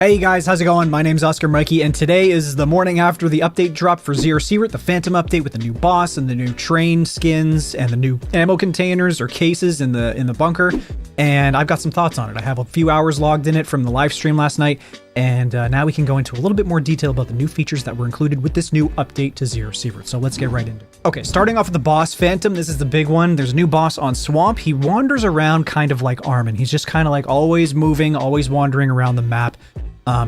Hey guys, how's it going? My name's ᴍᴏʀᴇ, and today is the morning after the update drop for Sievert, the Phantom update with the new boss and the new train skins and the new ammo containers or cases in the bunker. And I've got some thoughts on it. I have a few hours logged in it from the live stream last night, and now we can go into a little bit more detail about the new features that were included with this new update to Sievert. So let's get right into it. Okay, starting off with the boss, Phantom. This is the big one. There's a new boss on Swamp. He wanders around kind of like Armin. He's just kind of like always moving, always wandering around the map.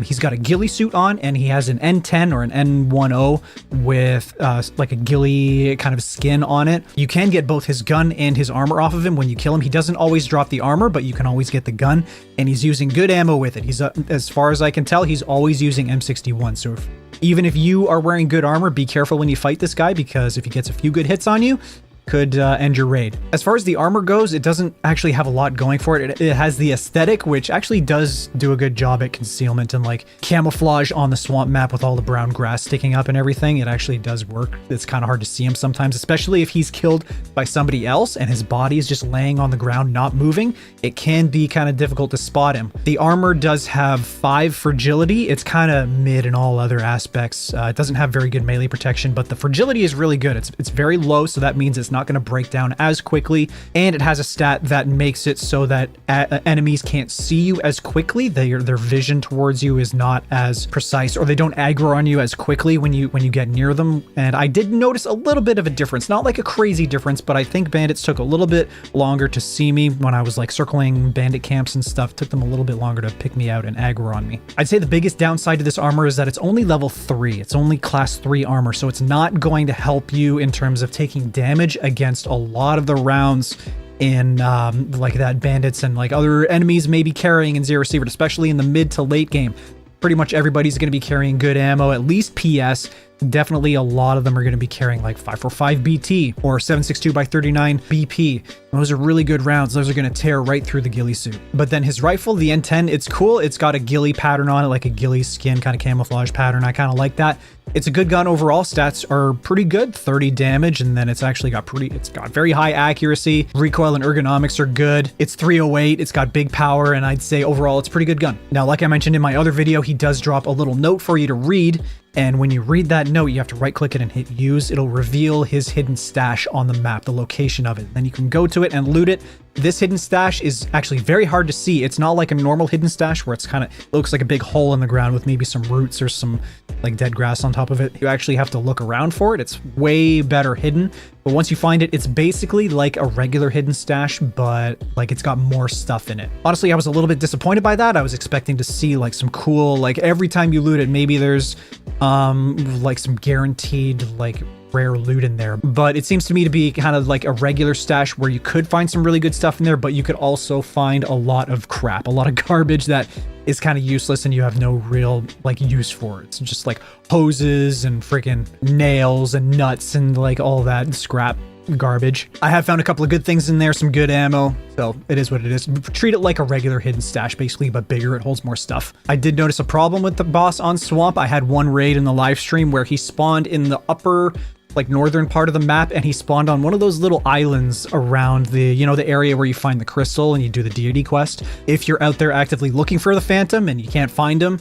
He's got a ghillie suit on, and he has an N10 or an N10 with like a ghillie kind of skin on it. You can get both his gun and his armor off of him when you kill him. He doesn't always drop the armor, but you can always get the gun, and he's using good ammo with it. He's as far as I can tell, he's always using M61. So even if you are wearing good armor, be careful when you fight this guy, because if he gets a few good hits on you, could end your raid. As far as the armor goes, it doesn't actually have a lot going for it. It has the aesthetic, which actually does do a good job at concealment and like camouflage on the swamp map with all the brown grass sticking up and everything. It actually does work. It's kind of hard to see him sometimes, especially if he's killed by somebody else and his body is just laying on the ground, not moving. It can be kind of difficult to spot him. The armor does have 5 fragility. It's kind of mid in all other aspects. It doesn't have very good melee protection, but the fragility is really good. It's very low, so that means it's not going to break down as quickly, and it has a stat that makes it so that enemies can't see you as quickly. Their vision towards you is not as precise, or they don't aggro on you as quickly when you get near them. And I did notice a little bit of a difference, not like a crazy difference, but I think bandits took a little bit longer to see me when I was like circling bandit camps and stuff. It took them a little bit longer to pick me out and aggro on me. I'd say the biggest downside to this armor is that it's only level 3. It's only class 3 armor, so it's not going to help you in terms of taking damage against a lot of the rounds in like that bandits and like other enemies may be carrying in Sievert, especially in the mid to late game. Pretty much everybody's going to be carrying good ammo, at least PS. Definitely a lot of them are going to be carrying like 545 BT or 7.62x39 BP. Those are really good rounds. Those are going to tear right through the ghillie suit. But then his rifle, the N10, it's cool. It's got a ghillie pattern on it, like a ghillie skin kind of camouflage pattern. I kind of like that. It's a good gun overall. Stats are pretty good, 30 damage, and then it's actually got it's got very high accuracy. Recoil and ergonomics are good. It's 308. It's got big power, and I'd say overall it's a pretty good gun. Now, like I mentioned in my other video, he does drop a little note for you to read. And when you read that note, you have to right click it and hit use. It'll reveal his hidden stash on the map, the location of it. Then you can go to it and loot it. This hidden stash is actually very hard to see. It's not like a normal hidden stash where it's kind of looks like a big hole in the ground with maybe some roots or some like dead grass on top of it. You actually have to look around for it. It's way better hidden. But once you find it, it's basically like a regular hidden stash, but like it's got more stuff in it. Honestly, I was a little bit disappointed by that. I was expecting to see like some cool, like every time you loot it, maybe there's like some guaranteed like rare loot in there, but it seems to me to be kind of like a regular stash where you could find some really good stuff in there, but you could also find a lot of crap, a lot of garbage that is kind of useless and you have no real like use for it. It's just like hoses and freaking nails and nuts and like all that scrap garbage. I have found a couple of good things in there, some good ammo, so it is what it is. Treat it like a regular hidden stash basically, but bigger. It holds more stuff. I did notice a problem with the boss on Swamp. I had one raid in the live stream where he spawned in the upper like northern part of the map, and he spawned on one of those little islands around the, you know, the area where you find the crystal and you do the deity quest. If you're out there actively looking for the Phantom and you can't find him,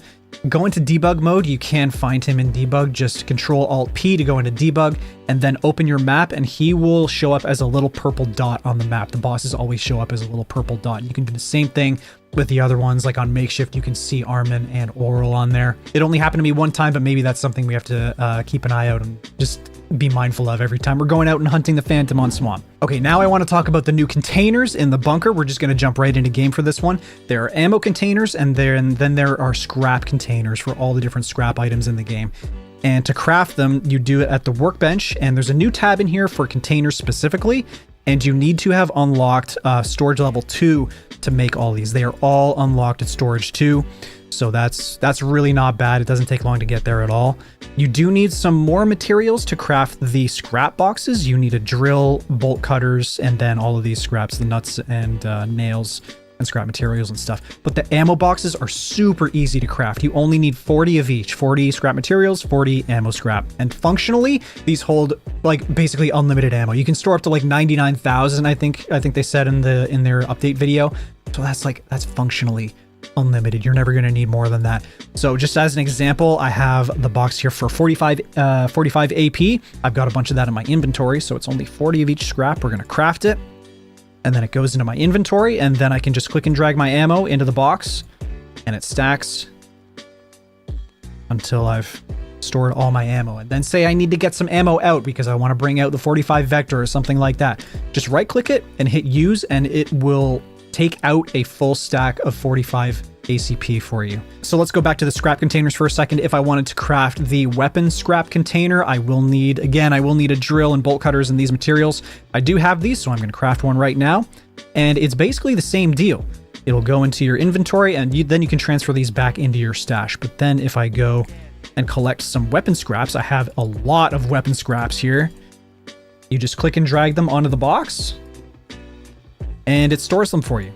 go into debug mode. You can find him in debug. Just Control-Alt-P to go into debug and then open your map, and he will show up as a little purple dot on the map. The bosses always show up as a little purple dot. You can do the same thing with the other ones. Like on Makeshift, you can see Armin and Oral on there. It only happened to me one time, but maybe that's something we have to keep an eye out and just be mindful of every time we're going out and hunting the Phantom on Swamp. Okay, now I want to talk about the new containers in the bunker. We're just going to jump right into game for this one. There are ammo containers, and then there are scrap containers for all the different scrap items in the game. And to craft them, you do it at the workbench, and there's a new tab in here for containers specifically, and you need to have unlocked storage level 2 to make all these. They are all unlocked at storage 2. So that's really not bad. It doesn't take long to get there at all. You do need some more materials to craft the scrap boxes. You need a drill, bolt cutters, and then all of these scraps, the nuts and nails and scrap materials and stuff. But the ammo boxes are super easy to craft. You only need 40 of each, 40 scrap materials, 40 ammo scrap. And functionally, these hold like basically unlimited ammo. You can store up to like 99,000, I think they said in their update video. So that's functionally unlimited. You're never going to need more than that. So just as an example, I have the box here for 45 AP. I've got a bunch of that in my inventory, so it's only 40 of each scrap. We're going to craft it, and then it goes into my inventory, and then I can just click and drag my ammo into the box, and it stacks until I've stored all my ammo. And then say I need to get some ammo out because I want to bring out the 45 Vector or something like that. Just right click it and hit use, and it will take out a full stack of 45 ACP for you. So let's go back to the scrap containers for a second. If I wanted to craft the weapon scrap container, I will need a drill and bolt cutters and these materials. I do have these, so I'm going to craft one right now. And it's basically the same deal. It'll go into your inventory, and then you can transfer these back into your stash. But then if I go and collect some weapon scraps, I have a lot of weapon scraps here. You just click and drag them onto the box, and it stores them for you.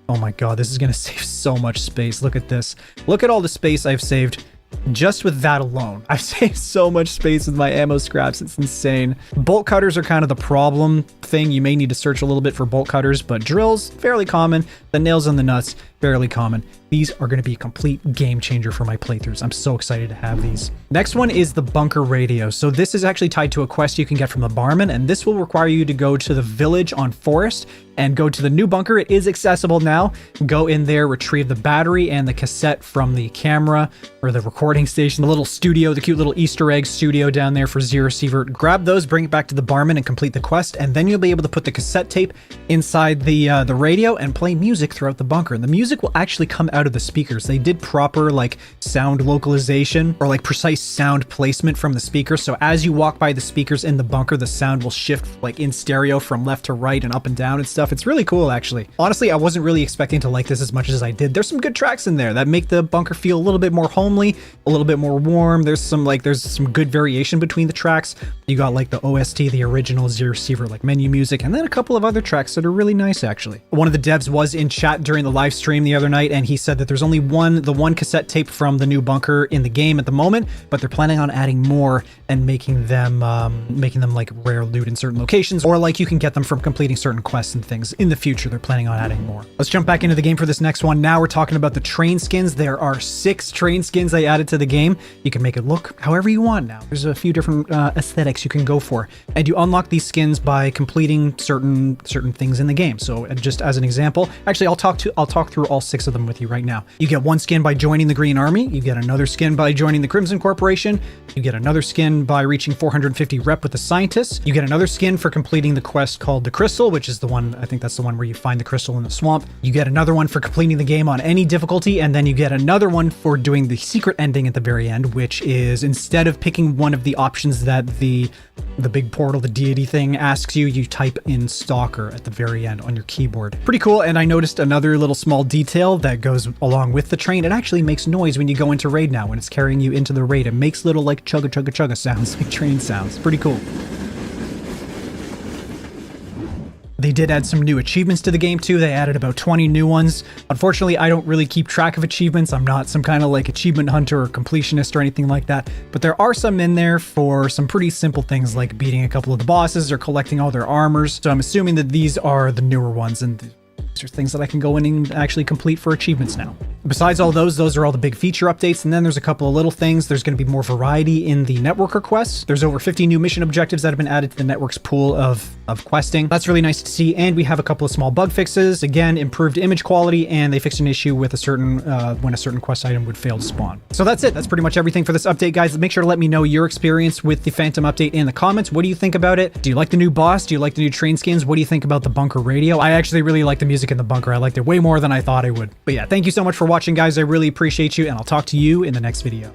Oh my god, this is going to save so much space. Look at this. Look at all the space I've saved just with that alone. I've saved so much space with my ammo scraps. It's insane. Bolt cutters are kind of the problem thing. You may need to search a little bit for bolt cutters, but drills, fairly common. The nails and the nuts, fairly common. These are going to be a complete game changer for my playthroughs. I'm so excited to have these. Next one is the bunker radio. So this is actually tied to a quest you can get from the barman, and this will require you to go to the village on Forest and go to the new bunker. It is accessible now. Go in there, retrieve the battery and the cassette from the camera or the recording station, the little studio, the cute little Easter egg studio down there for Sievert. Grab those, bring it back to the barman and complete the quest, and then you'll be able to put the cassette tape inside the radio and play music throughout the bunker. And the music will actually come out of the speakers. They did proper like sound localization or like precise sound placement from the speakers. So as you walk by the speakers in the bunker, the sound will shift like in stereo from left to right and up and down and stuff. It's really cool, actually. Honestly, I wasn't really expecting to like this as much as I did. There's some good tracks in there that make the bunker feel a little bit more homely, a little bit more warm. There's some good variation between the tracks. You got like the OST, the original Sievert like menu music, and then a couple of other tracks that are really nice, actually. One of the devs was in chat during the live stream the other night, and he said that there's only the one cassette tape from the new bunker in the game at the moment, but they're planning on adding more and making them like rare loot in certain locations, or like you can get them from completing certain quests and things. In the future, they're planning on adding more. Let's jump back into the game for this next one. Now we're talking about the train skins. There are 6 train skins I added to the game. You can make it look however you want now. There's a few different aesthetics you can go for, and you unlock these skins by completing certain things in the game. So just as an example, actually I'll talk through all 6 of them with you right now. You get one skin by joining the Green Army. You get another skin by joining the Crimson Corporation. You get another skin by reaching 450 rep with the Scientists. You get another skin for completing the quest called the Crystal, which is the one, I think that's the one where you find the crystal in the swamp. You get another one for completing the game on any difficulty, and then you get another one for doing the secret ending at the very end, which is instead of picking one of the options that the big portal, the deity thing asks you, you type in Stalker at the very end on your keyboard. Pretty cool. And I noticed another little small detail that goes along with the train. It actually makes noise when you go into raid now. When it's carrying you into the raid, it makes little like chugga chugga chugga sounds, like train sounds. Pretty cool. They did add some new achievements to the game too. They added about 20 new ones. Unfortunately, I don't really keep track of achievements. I'm not some kind of like achievement hunter or completionist or anything like that, but there are some in there for some pretty simple things like beating a couple of the bosses or collecting all their armors. So I'm assuming that these are the newer ones, and these are things that I can go in and actually complete for achievements now. Besides all those are all the big feature updates, and then there's a couple of little things. There's going to be more variety in the networker quests. There's over 50 new mission objectives that have been added to the network's pool of questing. That's really nice to see, and we have a couple of small bug fixes. Again, improved image quality, and they fixed an issue with a certain when a certain quest item would fail to spawn. So that's it. That's pretty much everything for this update, guys. Make sure to let me know your experience with the Phantom update in the comments. What do you think about it? Do you like the new boss? Do you like the new train skins? What do you think about the bunker radio? I actually really like the music in the bunker. I liked it way more than I thought I would. But yeah, thank you so much for watching, guys. I really appreciate you, and I'll talk to you in the next video.